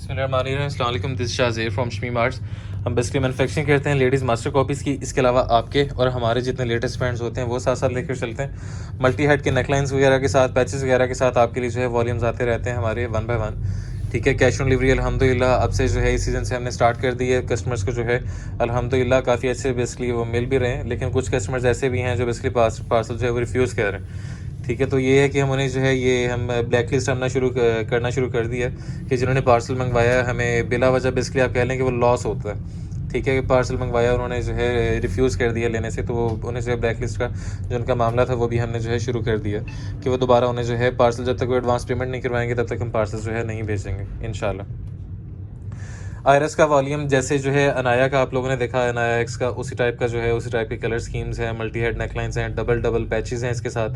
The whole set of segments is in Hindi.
बिस्मिल्लाहिर्रहमानिर्रहीम, अस्सलाम वालेकुम। This Shazer from Shami marts. हम बेसिकली मैनुफैक्चरिंग करते हैं लेडीज़ मास्टर कॉपीज़ की। इसके अलावा आपके और हमारे जितने लेटेस्ट ब्रांड्स होते हैं वो साथ साथ लेकर चलते हैं। मल्टी हेड के नेकलाइंस वगैरह के साथ, पैचेस वगैरह के साथ आपके लिए जो है वॉल्यूम्स आते रहते हैं हमारे 1 बाय 1। ठीक है, कैश ऑन डिलीवरी अल्हम्दुलिल्लाह अब से जो है इस सीज़न से हमने स्टार्ट कर दी है। कस्टमर्स को जो है अल्हम्दुलिल्लाह काफ़ी अच्छे बेसिकली वो मिल भी रहे हैं, लेकिन कुछ कस्टमर्स ऐसे भी हैं जो बेसिकली पार्सल जो है वो रिफ्यूज़ कर रहे हैं। ठीक है, तो ये है कि हम उन्हें जो है ये हम ब्लैक लिस्ट करना शुरू कर दिया कि जिन्होंने पार्सल मंगवाया है हमें बिला वजह बेसिकली आप कह लें कि वो लॉस होता है। ठीक है, कि पार्सल मंगवाया उन्होंने जो है रिफ्यूज़ कर दिया लेने से, तो वो उन्हें जो है ब्लैक लिस्ट का जो उनका मामला था वो भी हमने जो है शुरू कर दिया कि वो दोबारा उन्हें जो है पार्सल जब तक वो एडवांस पेमेंट नहीं करवाएंगे तब तक हम पार्सल जो है नहीं भेजेंगे इंशाल्लाह। आयरस का वॉल्यूम जैसे जो है अनाया का आप लोगों ने देखा है, अनाया एक्स का उसी टाइप का जो है उसी टाइप के कलर स्कीम्स हैं, मल्टी हेड नेकलाइंस हैं, डबल डबल पैचेस हैं इसके साथ।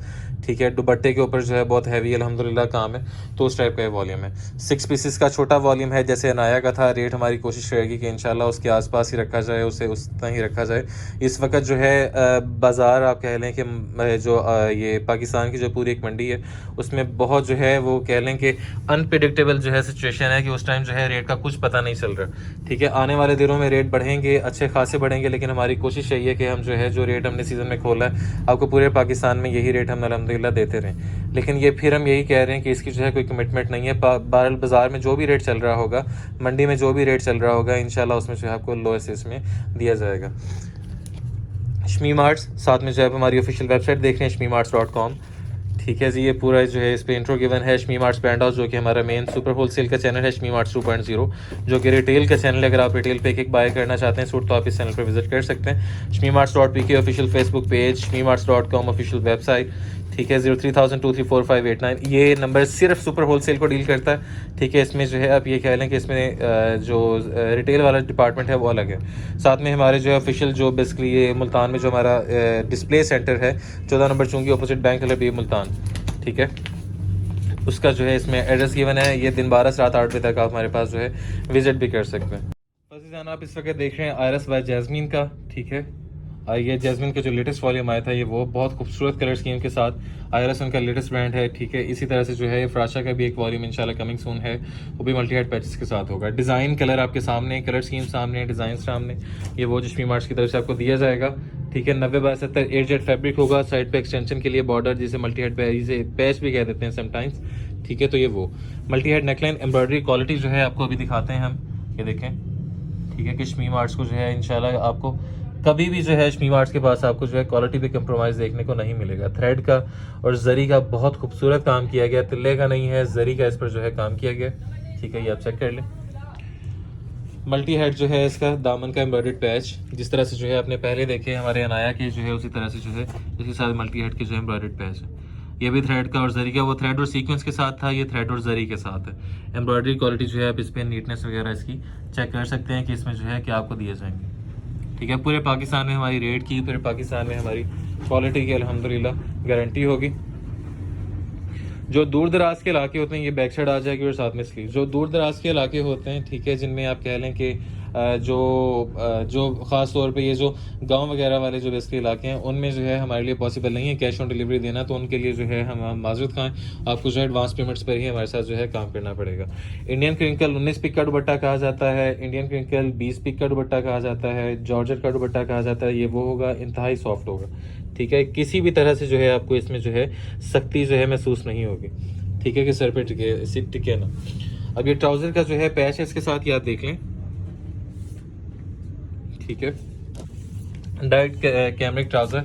ठीक है, दुपट्टे के ऊपर जो है बहुत हैवी अल्हम्दुलिल्लाह काम है, तो उस टाइप का ये वॉल्यूम है। 6 पीसेस का छोटा वॉल्यूम है जैसे अनाया का था। रेट हमारी कोशिश रहेगी कि इंशाल्लाह उसके आसपास ही रखा जाए, उसे उतना ही रखा जाए। इस वक्त जो है बाज़ार आप कह लें कि जो ये पाकिस्तान की जो पूरी एक मंडी है उसमें बहुत जो है वो कह लें कि अनप्रिडिक्टेबल जो है सिचुएशन है कि उस टाइम जो है रेट का कुछ पता नहीं चल रहा। ठीक है, आने वाले दिनों में रेट बढ़ेंगे, अच्छे खासे बढ़ेंगे, लेकिन हमारी कोशिश यही है कि हम जो है जो रेट हमने सीज़न में खोला है आपको पूरे पाकिस्तान में यही रेट हम अल्हम्दुलिल्लाह देते रहें। लेकिन ये फिर हम यही कह रहे हैं कि इसकी जो है कोई कमिटमेंट नहीं है। बहरहाल बाज़ार में जो भी रेट चल रहा होगा, मंडी में जो भी रेट चल रहा होगा, इंशाल्लाह उसमें जो है आपको लोएस्ट इसमें दिया जाएगा। शमी मार्ट्स साथ में जो है हमारी ऑफिशियल वेबसाइट देख रहे हैं shmimarts.com। ठीक है जी, ये पूरा जो है इस पे इंट्रो गिवन है। शमी मार्ट्स ब्रांड हाउस जो कि हमारा मेन सुपर होलसेल का चैनल है, शमी मार्ट्स 2.0 जो कि रिटेल का चैनल है। अगर आप रिटेल पे एक बाय करना चाहते हैं सूट तो आप इस चैनल पर विजिट कर सकते हैं। shmimarts.pk official Facebook page, shmimarts.com official website. ठीक है, 03,234,589 ये नंबर सिर्फ सुपर होलसेल को डील करता है। ठीक है, इसमें जो है आप ये कह लें कि इसमें जो रिटेल वाला डिपार्टमेंट है वो अलग है। साथ में हमारे जो है ऑफिशियल जो बेसिकली ये मुल्तान में जो हमारा डिस्प्ले सेंटर है 14 number Chungi opposite bank हलब Multan. ठीक है, उसका जो है इसमें एड्रेस गिवन है। ये दिन 12 से रात 8 बजे तक आप हमारे पास जो है विजिट भी कर सकते हैं। बस आप इस वक्त देख रहे हैं आयरस बाय जैस्मीन का। ठीक है, ये जैस्मिन का जो लेटेस्ट वॉल्यूम आया था ये वो बहुत खूबसूरत कलर स्कीम के साथ आयरस उनका लेटेस्ट ब्रांड है। ठीक है, इसी तरह से जो है फ्राशा का भी एक वॉल्यूम इंशाल्लाह कमिंग सून है, वो भी मल्टी हेड पैचेस के साथ होगा। डिज़ाइन कलर आपके सामने, कलर स्कीम सामने, डिज़ाइन सामने, ये वो शमी मार्ट्स की तरफ से आपको दिया जाएगा। ठीक है, 90/70 8 फैब्रिक होगा। साइड पे एक्सटेंशन के लिए बॉर्डर जिसे मल्टी हेड पैच भी कह देते हैं समटाइम्स। ठीक है, तो ये वो multi head neckline embroidery quality जो है आपको अभी दिखाते हैं हम, ये देखें। ठीक है, कि शमी मार्ट्स को जो है इंशाल्लाह आपको कभी भी जो है शमी मार्ट्स के पास आपको जो है क्वालिटी पे कंप्रोमाइज़ देखने को नहीं मिलेगा। थ्रेड का और जरी का बहुत खूबसूरत काम किया गया, तिल्ले का नहीं है, जरी का इस पर जो है काम किया गया। ठीक है, ये आप चेक कर लें। मल्टी हेड जो है इसका दामन का एम्ब्रॉयडर्ड पैच जिस तरह से जो है आपने पहले देखे हमारे अनाया के जो है उसी तरह से जो है इसके साथ मल्टी हेड के जो है एम्ब्रॉयडर्ड पैच है। ये भी थ्रेड का और जरी का, वो थ्रेड और सीक्वेंस के साथ था, ये थ्रेड और जरी के साथ है। एम्ब्रॉयडरी क्वालिटी जो है आप इस पर नीटनेस वगैरह इसकी चेक कर सकते हैं कि इसमें जो है क्या आपको दिए जाएंगे। ठीक है, पूरे पाकिस्तान में हमारी रेट की, पूरे पाकिस्तान में हमारी क्वालिटी की अल्हम्दुलिल्लाह गारंटी होगी। जो दूर दराज के इलाके होते हैं, ये बैक साइड आ जाएगी और साथ में स्लीव, जो दूर दराज के इलाके होते हैं, ठीक है, जिनमें आप कह लें कि जो ख़ास तौर पे ये जो गांव वगैरह वाले जो बेसिकली इलाके हैं उनमें जो है हमारे लिए पॉसिबल नहीं है कैश ऑन डिलीवरी देना, तो उनके लिए जो है हम माजूद खाएँ आपको जो है एडवांस पेमेंट्स पर ही हमारे साथ जो है काम करना पड़ेगा। इंडियन क्रिंकल 19 पिक का दुपट्टा कहा जाता है, इंडियन क्रिंकल 20 पिक का दुपट्टा कहा जाता है, जॉर्जेट का दुपट्टा कहा जाता है। ये वो होगा, इंतहाई सॉफ्ट होगा। ठीक है, किसी भी तरह से जो है आपको इसमें जो है सख्ती जो है महसूस नहीं होगी। ठीक है, कि सर पे टिके ना। अब ये ट्राउज़र का जो है पैच है इसके साथ, ये आप देख लें। ठीक है, डायरेक्ट कैमरिक ट्राउज़र,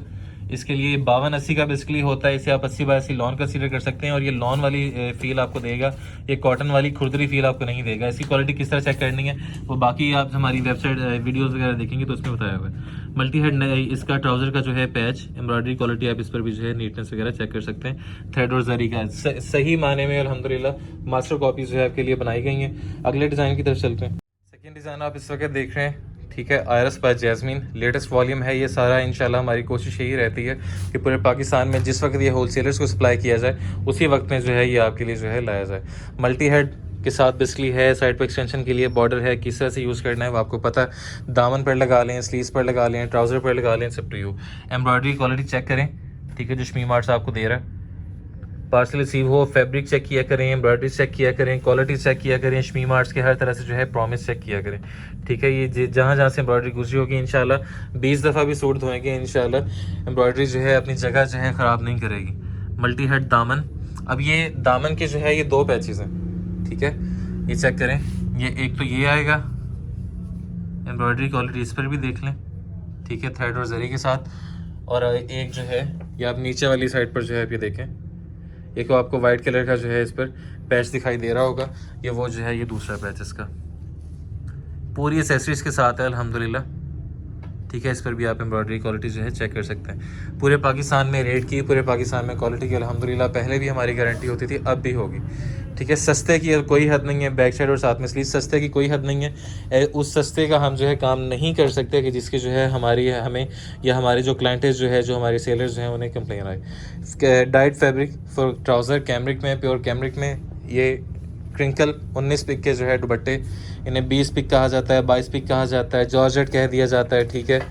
इसके लिए 52-80 का बेसिकली होता है। इसे आप 80/80 लॉन कंसीडर कर सकते हैं और ये लॉन वाली फील आपको देगा, ये कॉटन वाली खुरदरी फील आपको नहीं देगा। इसकी क्वालिटी किस तरह चेक करनी है वो बाकी आप हमारी वेबसाइट वीडियोस वगैरह देखेंगे तो उसमें बताया हुआ है। मल्टी हेड इसका ट्राउज़र का जो है पैच एम्ब्रॉयडरी क्वालिटी आप इस पर भी जो है नीटनेस वगैरह चेक कर सकते हैं। थ्रेड और जरी का सही माने में अल्हम्दुलिल्लाह मास्टर कॉपीज जो है आपके लिए बनाई गई हैं। अगले डिज़ाइन की तरफ चलते हैं। सेकेंड डिज़ाइन आप इस वक्त देख रहे हैं। ठीक है, आयरस बाय जैस्मीन लेटेस्ट वॉल्यूम है ये सारा। इंशाल्लाह हमारी कोशिश यही रहती है कि पूरे पाकिस्तान में जिस वक्त ये होलसेलर्स को सप्लाई किया जाए उसी वक्त में जो है ये आपके लिए जो है लाया जाए। मल्टी हेड के साथ बेसिकली है, साइड पर एक्सटेंशन के लिए बॉर्डर है, किस तरह से यूज़ करना है वो आपको पता है। दामन पर लगा लें, स्लीव्स पर लगा लें, ट्राउज़र पर लगा लें, सब to you. Embroidery quality check करें। ठीक है, जो शमी मार्ट्स आपको दे रहा है पार्सल रिसीव हो, फैब्रिक चेक किया करें, एम्ब्रॉयडरी चेक किया करें, क्वालिटी चेक किया करें, शमीम आर्ट्स के हर तरह से जो है प्रॉमिस चेक किया करें। ठीक है, ये जहाँ जहाँ से एम्ब्रॉयडरी गुजरी होगी इंशाल्लाह 20 दफ़ा भी सूट धोएंगे इंशाल्लाह एम्ब्रॉयडरी जो है अपनी जगह जो है ख़राब नहीं करेगी। मल्टी हेड दामन, अब ये दामन के जो है ये 2 पैचेस हैं। ठीक है, ये चेक करें, ये एक तो ये आएगा, एम्ब्रॉयडरी क्वालिटी इस पर भी देख लें। ठीक है, थ्रेड और जरी के साथ। और एक जो है ये आप नीचे वाली साइड पर जो है आप ये देखें, एक आपको वाइट कलर का जो है इस पर पैच दिखाई दे रहा होगा, ये वो जो है ये दूसरा पैच इसका पूरी एसेसरीज के साथ है अल्हम्दुलिल्लाह। ठीक है, इस पर भी आप एम्ब्रॉयडरी क्वालिटी जो है चेक कर सकते हैं। पूरे पाकिस्तान में रेट की, पूरे पाकिस्तान में क्वालिटी की अल्हम्दुलिल्लाह पहले भी हमारी गारंटी होती थी, अब भी होगी। ठीक है, सस्ते की कोई हद नहीं है, बैक साइड और साथ में स्लीव सस्ते की कोई हद नहीं है। उस सस्ते का हम जो है काम नहीं कर सकते कि जिसकी जो है हमारी हमें या हमारे जो क्लाइंटेज जो है, जो हमारे सेलर्स जो हैं उन्हें कंप्लेन आए। Diet fabric for trouser cambric में, प्योर कैमरिक में, ये क्रिंकल 19 पिक के जो है दुपट्टे, इन्हें 20 पिक कहा जाता है, 22 पिक कहा जाता है, जॉर्जेट कह दिया जाता है। ठीक है,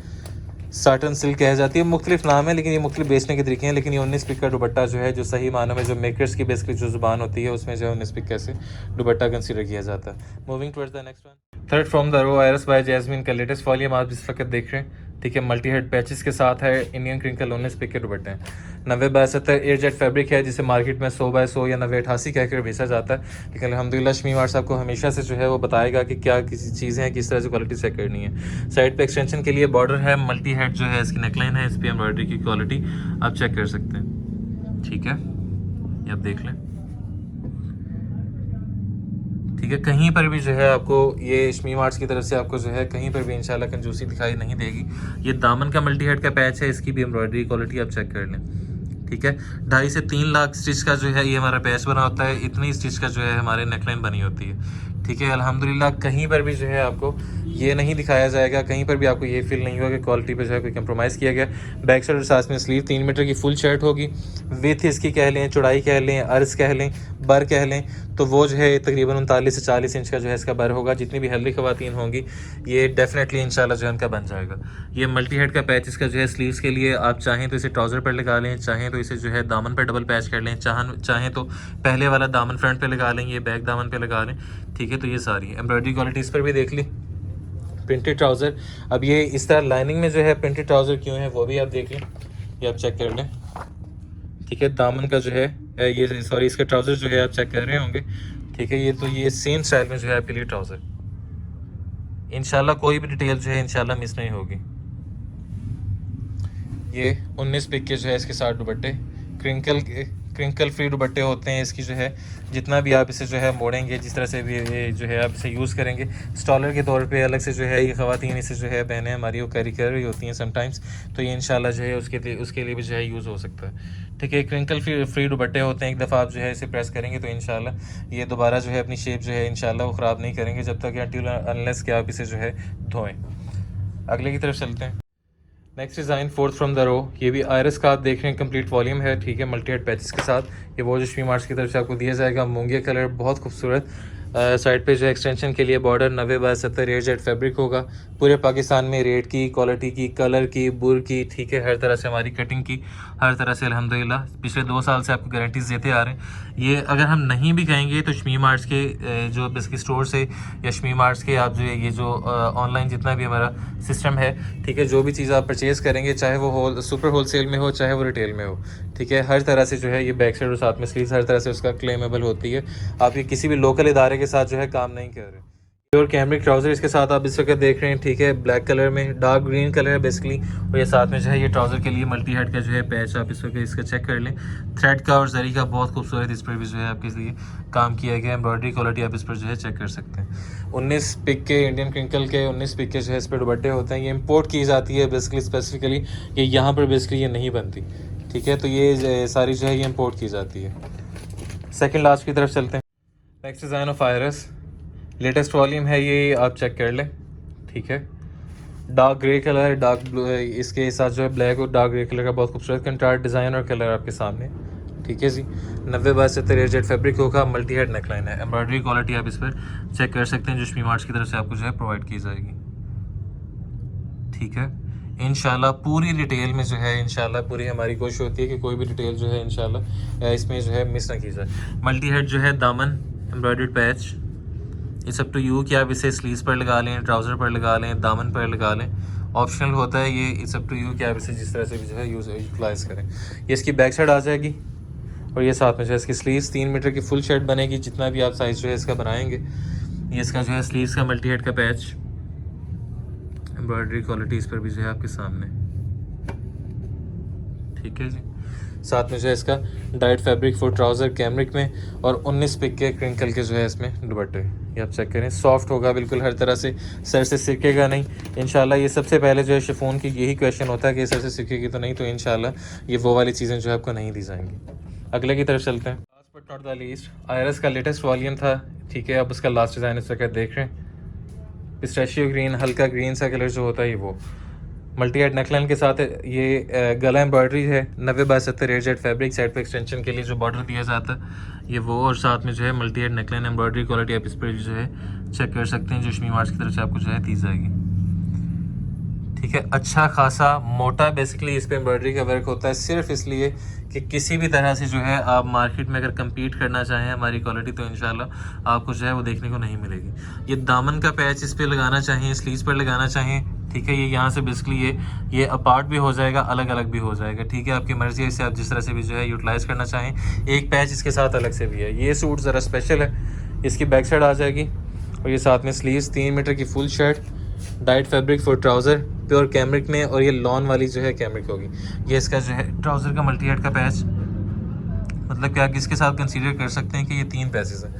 साटन सिल्क कह जाती है, मुख्तलिफ नाम है, लेकिन ये मुख्तलिफ बेचने के तरीके हैं। लेकिन ये 19 पिक का दुपट्टा जो है, जो सही मानों में जो मेकर्स की बेसिकली जो ज़ुबान होती है उसमें जो है 19 पिक कैसे दुपट्टा कंसीडर किया जाता है। Moving towards the next one, third from the row आयरस बाय जैस्मिन का लेटेस्ट वॉल्यूम आप इस वक्त देख रहे हैं। ठीक है, मल्टी हेड पैचेस के साथ है, इंडियन क्रिंकल 19 पिक के दुपट्टे हैं। 90/70 एयरजेट फैब्रिक है, जिसे मार्केट में 100/100 या 90/88 कहकर बेचा जाता है। लेकिन अल्हम्दुलिल्लाह शमीम आर्ट्स आपको हमेशा से जो है वो बताएगा कि क्या किसी चीज़ें हैं, किस तरह से क्वालिटी चेक करनी है। साइड पे एक्सटेंशन के लिए बॉर्डर है, मल्टी हेड जो है इसकी नेकलाइन है, इस पर एम्ब्रॉयडरी की क्वालिटी आप चेक कर सकते हैं। ठीक है, ये आप देख लें। ठीक है, कहीं पर भी जो है आपको ये शमीम आर्ट्स की तरफ से आपको जो है कहीं पर भी इंशाल्लाह कंजूसी दिखाई नहीं देगी। ये दामन का मल्टी हेड का पैच है, इसकी भी एम्ब्रॉयडरी क्वालिटी आप चेक कर लें। ठीक है, 2.5 से 3 लाख स्टिच का जो है ये हमारा पैच बना होता है, इतनी स्टिच का जो है हमारे नेकलाइन बनी होती है। ठीक है, अल्हम्दुलिल्लाह कहीं पर भी जो है आपको ये नहीं दिखाया जाएगा, कहीं पर भी आपको ये फील नहीं होगा कि क्वालिटी पे जो है कोई कंप्रोमाइज़ किया गया। बैक साइड और साथ में स्लीव 3 मीटर की फुल शर्ट होगी, विथ इसकी कह लें, चौड़ाई कह लें, अर्ज कह लें, बर कह लें, तो वो जो है तकरीबन 39 से 40 इंच का जो है इसका बर होगा। जितनी भी हेल्दी ख़वातीन होंगी ये डेफिनेटली इंशाल्लाह जो है उनका बन जाएगा। ये मल्टी हेड का पैच इसका जो है स्लीव्स के लिए आप चाहें तो इसे ट्राउज़र पर लगा लें, चाहें तो इसे जो है दामन पर डबल पैच कर लें, चाहें तो पहले वाला दामन फ्रंट पे लगा लें, ये बैक दामन पे लगा लें। ठीक है, तो ये सारी एम्ब्रॉयडरी क्वालिटी इस पर भी देख ली। प्रिंटेड ट्राउज़र, अब ये इस तरह लाइनिंग में जो है प्रिंटेड ट्राउज़र क्यों है वो भी आप देख लें, ये आप चेक कर लें। ठीक है, दामन का जो है ये सॉरी इसका ट्राउज़र जो है आप चेक कर रहे होंगे। ठीक है, ये तो ये सेम स्टाइल में जो है आपके लिए ट्राउज़र, इंशाल्लाह कोई भी डिटेल जो है इंशाल्लाह मिस नहीं होगी। ये 19 पिक के जो है इसके साथ दुपट्टे, क्रिंकल फ्री दुपट्टे होते हैं इसकी जो है। जितना भी आप इसे जो है मोड़ेंगे, जिस तरह से भी ये जो है आप इसे यूज़ करेंगे स्टॉलर के तौर पे अलग से जो है ये ख़वातीन इसे जो है बहनें हमारी वो कैरी कर रही होती हैं समटाइम्स, तो ये इंशाल्लाह जो है उसके लिए भी जो है यूज़ हो सकता है। ठीक है, क्रिंकल फ्री दुपट्टे होते हैं, एक दफ़ा आप जो है इसे प्रेस करेंगे तो इंशाल्लाह ये दोबारा जो है अपनी शेप जो है इंशाल्लाह वो ख़राब नहीं करेंगे जब तक अनटिल अनलेस कि आप इसे जो है धोएँ। अगले की तरफ चलते हैं। Next design fourth from the row, ये भी आयरस का आप देख रहे हैं कंप्लीट वॉल्यूम है। ठीक है, मल्टी हेड पैचेस के साथ ये वो जो शमीम आर्ट्स की तरफ से आपको दिया जाएगा। मूंगिया कलर बहुत खूबसूरत, साइड पे जो एक्सटेंशन के लिए बॉर्डर 90/70 एयरजेट फैब्रिक होगा। पूरे पाकिस्तान में रेट की, क्वालिटी की, कलर की, बुर की, ठीक है, हर तरह से हमारी कटिंग की, हर तरह से अल्हम्दुलिल्लाह पिछले 2 साल से आपको गारंटीज देते आ रहे हैं। ये अगर हम नहीं भी कहेंगे तो शमीम आर्ट्स के जो बेसिक स्टोर से या शमीम आर्ट्स के आप जो ये जो ऑनलाइन जितना भी हमारा सिस्टम है, ठीक है, जो भी चीज़ आप परचेज़ करेंगे चाहे वो सुपर होलसेल में हो चाहे वो रिटेल में हो, ठीक है, हर तरह से जो है ये बैक साइड और साथ में स्लीव्स हर तरह से उसका क्लेमेबल होती है। आप ये किसी भी लोकल इदारे के साथ जो है काम नहीं कर रहे। प्योर कैमरिक ट्राउज़र इसके साथ आप इस वक्त देख रहे हैं। ठीक है, ब्लैक कलर में, डार्क ग्रीन कलर है बेसिकली, और ये साथ में जो है ये ट्राउज़र के लिए मल्टी हेड का जो है पैच आप इस वक्त इसका चेक कर लें। थ्रेड का और जरी का बहुत खूबसूरत इस पर भी जो है आपके लिए काम किया गया। एम्ब्रॉयडरी क्वालिटी आप इस पर जो है चेक कर सकते हैं। 19 पिक के इंडियन क्रिंकल के 19 पिक के जो है इस पर दुपट्टे होते हैं। ये इम्पोर्ट की जाती है बेसिकली, स्पेसिफिकली ये यहाँ पर बेसिकली ये नहीं बनती। ठीक है, तो ये सारी जो है ये इम्पोर्ट की जाती है। सेकेंड लास्ट की तरफ चलते हैं। नेक्स्ट डिज़ाइन ऑफ आयरस, लेटेस्ट वॉल्यूम है ये, आप चेक कर लें। ठीक है, dark grey colour, dark blue, इसके साथ जो है ब्लैक और डार्क ग्रे कलर का बहुत खूबसूरत कंट्रास्ट डिज़ाइन और कलर आपके सामने। ठीक है जी, 90/70 एयरजेट फैब्रिक होगा, मल्टी हेड नेकलाइन है। एम्ब्रॉयडरी क्वालिटी आप इस पर चेक कर सकते हैं जो शमीम आर्ट्स की तरफ से आपको जो है प्रोवाइड की जाएगी। ठीक है, इंशाल्लाह पूरी डिटेल में जो है इंशाल्लाह पूरी हमारी कोशिश होती है कि कोई भी डिटेल जो है इंशाल्लाह इसमें जो है मिस ना की जाए। मल्टी हेड जो है दामन embroidered patch, it's up to you कि आप इसे स्लीव्स पर लगा लें, ट्राउज़र पर लगा लें, दामन पर लगा लें, ऑप्शनल होता है ये। इट्स अप टू यू कि आप इसे जिस तरह से भी जो है यूटिलाइज़ करें। ये इसकी बैक साइड आ जाएगी और ये साथ में जो है इसकी स्लीव्स 3 मीटर की फुल शर्ट बनेगी, जितना भी आप साइज़ जो है इसका बनाएंगे। ये इसका जो है स्लीव्स का मल्टी हेड का पैच, एम्ब्रॉयडरी क्वालिटी इस पर भी जो है आपके सामने, ठीक है जी। साथ में जो है इसका diet fabric for trouser cambric में और 19 पिक के क्रिंकल के जो है इसमें दुपट्टे, ये आप चेक करें। सॉफ्ट होगा बिल्कुल, हर तरह से सर से सिकेगा नहीं इंशाल्लाह। ये सबसे पहले जो है शिफॉन की यही क्वेश्चन होता है कि सर से सिकेगी तो नहीं, तो इंशाल्लाह ये वो वाली चीज़ें जो है आपको नहीं दी जाएंगी। अगले की तरफ चलते हैं। Last but not the least, आयरस का लेटेस्ट वॉल्यूम था, ठीक है। अब उसका लास्ट डिज़ाइन इस वक्त देख रहे हैं, पिस्ताशियो ग्रीन, हल्का ग्रीन सा कलर जो होता है ये वो मल्टी हेड नेकलाइन के साथ। ये गला एम्ब्रॉयडरी है 90/70 एजेड फैब्रिक, साइड पे एक्सटेंशन के लिए जो बॉर्डर दिया जाता है ये वो, और साथ में जो है multi head neckline embroidery quality आप इस पर जो है चेक कर सकते हैं, जो शमी मार्च की तरफ से आपको जो है दी जाएगी, ठीक है। अच्छा खासा मोटा बेसिकली इस पे एम्ब्रॉयडरी का वर्क होता है, सिर्फ इसलिए कि किसी भी तरह से जो है आप मार्केट में अगर कम्पीट करना चाहें हमारी क्वालिटी, तो इंशाल्लाह आपको जो है वो देखने को नहीं मिलेगी। ये दामन का पैच इस पे लगाना चाहें, स्लीव्स पर लगाना चाहें, ठीक है। ये यहाँ से बेसिकली ये अपार्ट भी हो जाएगा, अलग अलग भी हो जाएगा, ठीक है। आपकी मर्ज़ी है, इसे आप जिस तरह से भी जो है यूटिलाइज़ करना चाहें। एक पैच इसके साथ अलग से भी है। ये सूट ज़रा स्पेशल है, इसकी बैक साइड आ जाएगी और ये साथ में स्लीव्स 3 मीटर की full shirt, diet fabric for trouser pure cambric में, और ये लॉन वाली जो है कैमरिक होगी। ये इसका जो है ट्राउज़र का मल्टी हेड का पैच, मतलब कि आप इसके साथ कंसीडर कर सकते हैं कि ये 3 पैसेस हैं।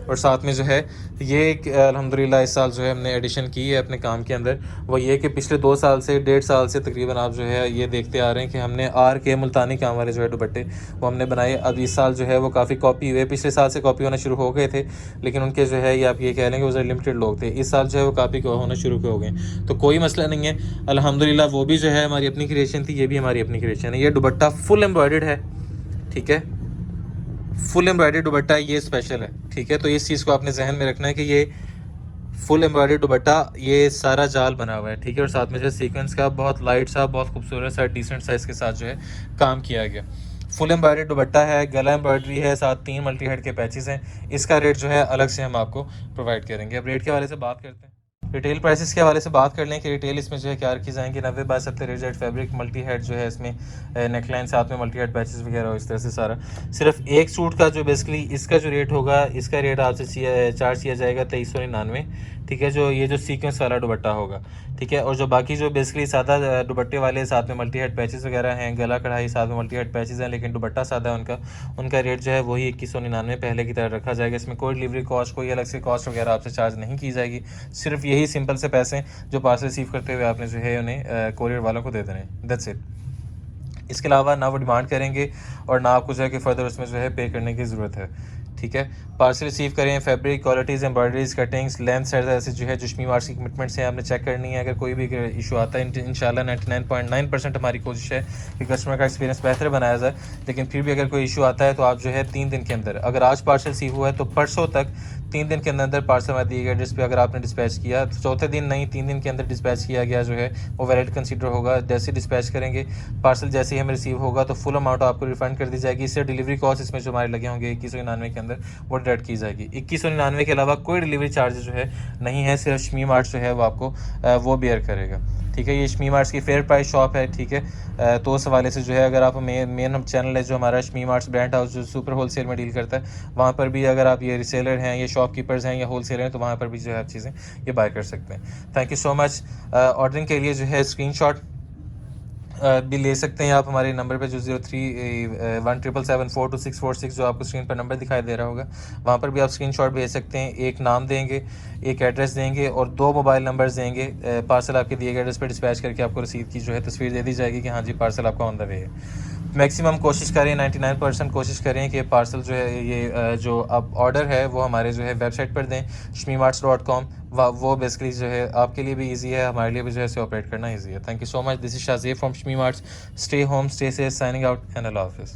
और साथ में जो है ये अल्हम्दुलिल्लाह इस साल जो है हमने एडिशन की है अपने काम के अंदर, वो ये कि पिछले 2 साल से 1.5 साल से तकरीबन आप जो है ये देखते आ रहे हैं कि हमने आर के मुल्तानी काम वाले जो है दुपट्टे वो हमने बनाए। अब इस साल जो है वो काफ़ी कॉपी हुए, पिछले साल से कॉपी होना शुरू हो गए थे, लेकिन उनके जो है ये आप ये कह लेंगे वो लिमिटेड लोग थे। इस साल जो है वो काफ़ी होना शुरू हो गए, तो कोई मसला नहीं है अल्हम्दुलिल्लाह। वो भी जो है हमारी अपनी क्रिएशन थी, ये भी हमारी अपनी क्रिएशन है। ये दुपट्टा फुल एम्ब्रॉयडर्ड है, ठीक है, फुल एम्ब्रॉयडर्ड दुपट्टा, ये स्पेशल है, ठीक है। तो इस चीज़ को आपने जहन में रखना है कि ये फुल एम्ब्रॉयडर्ड दुपट्टा, ये सारा जाल बना हुआ है, ठीक है। और साथ में जो सीक्वेंस का बहुत लाइट सा, बहुत खूबसूरत सा, डिसेंट साइज़ के साथ जो है काम किया गया। फुल एम्ब्रॉयडर्ड दुपट्टा है, गला एम्ब्रॉयडरी है, साथ 3 मल्टी हेड के पैचेस हैं। इसका रेट जो है अलग से हम आपको प्रोवाइड करेंगे। अब रेट के हवाले से बात करते हैं, रिटेल प्राइसेस के हवाले से बात कर लें कि रिटेल इसमें जो है क्या रखी जाएंगी। 90/70 एजेड फैब्रिक, मल्टी हेड जो है इसमें नेकलाइन, साथ में मल्टी हेड पैचेस वगैरह, इस तरह से सारा। सिर्फ एक सूट का जो बेसिकली इसका जो रेट होगा, इसका रेट आपसे चार्ज किया जाएगा 2399, ठीक है। जो ये जो सीक्वेंस वाला दुपट्टा होगा, ठीक है। और जो बाकी जो बेसिकली सादा दुपट्टे वाले साथ में मल्टी हेड पैचेस वगैरह हैं, गला कढ़ाई साथ में मल्टी हेड पैचेस हैं, लेकिन दुपट्टा सादा है उनका रेट जो है वही 2199 पहले की तरह रखा जाएगा। इसमें कोई डिलीवरी कॉस्ट, कोई अलग से कॉस्ट वगैरह आपसे चार्ज नहीं की जाएगी। सिर्फ यही सिंपल से पैसे जो पार्सल रिसीव करते हुए आपने जो है उन्हें कोरियर वालों को दे देने, दैट्स इट। इसके अलावा ना वो डिमांड करेंगे और ना आपको जो है कि फ़र्दर उसमें जो है पे करने की ज़रूरत है, ठीक है। पार्सल रिसीव करें, fabric qualities, embroideries, cuttings, length size ऐसे जो है जो शमी मार्च की कमिटमेंट से आपने चेक करनी है। अगर कोई भी इशू आता है, इंशाल्लाह 99.9% हमारी कोशिश है कि कस्टमर का एक्सपीरियंस बेहतर बनाया जाए, लेकिन फिर भी अगर कोई इशू आता है तो आप जो है 3 दिन के अंदर, अगर आज पार्सल रिसीव हुआ है तो परसों तक 3 दिन के अंदर पार्सल में दिए गए एड्रेस पे अगर आपने डिस्पैच किया, तो चौथे दिन नहीं 3 दिन के अंदर डिस्पैच किया गया जो है वो वैलिड कंसीडर होगा। जैसे डिस्पैच करेंगे पार्सल, जैसे ही हमें रिसीव होगा तो फुल अमाउंट आपको रिफंड कर दी जाएगी। इससे डिलीवरी कॉस्ट इसमें जो हमारे लगे होंगे 2199 के अंदर वो डिडक्ट की जाएगी। 2199 के अलावा कोई डिलीवरी चार्ज जो है नहीं है, सिर्फ शमी मार्ट जो है वो आपको वो बेयर करेगा, ठीक है। ये शमी मार्ट्स की फेयर प्राइस शॉप है, ठीक है। तो उस हवाले से जो है अगर आप मेन चैनल है जो हमारा शमी मार्ट्स ब्रांड हाउस जो सुपर होलसेल में डील करता है, वहाँ पर भी अगर आप ये रिसेलर हैं, ये शॉपकीपर्स हैं या होलसेलर हैं, तो वहाँ पर भी जो है आप चीज़ें ये बाय कर सकते हैं। Thank you so much. Ordering के लिए जो है स्क्रीनशॉट भी ले सकते हैं आप हमारे नंबर पे जो 0317774246 जो आपको स्क्रीन पर नंबर दिखाई दे रहा होगा, वहाँ पर भी आप स्क्रीनशॉट भेज सकते हैं। एक नाम देंगे, एक एड्रेस देंगे और 2 मोबाइल नंबर्स देंगे। पार्सल आपके दिए गए एड्रेस पर डिस्पैच करके आपको रसीद की जो है तस्वीर दे दी जाएगी कि हाँ जी पार्सल आपका ऑन द वे है। मैक्सिमम कोशिश करें, 99% कोशिश करें कि पार्सल जो है ये जो अब ऑर्डर है वो हमारे जो है वेबसाइट पर दें shmimarts.com। वो बेसिकली जो है आपके लिए भी इजी है, हमारे लिए भी जो है इसे ऑपरेट करना इजी है। Thank you so much. This is Shazib from Shami marts. Stay home, stay safe, signing out and अल्लाह हाफिज़।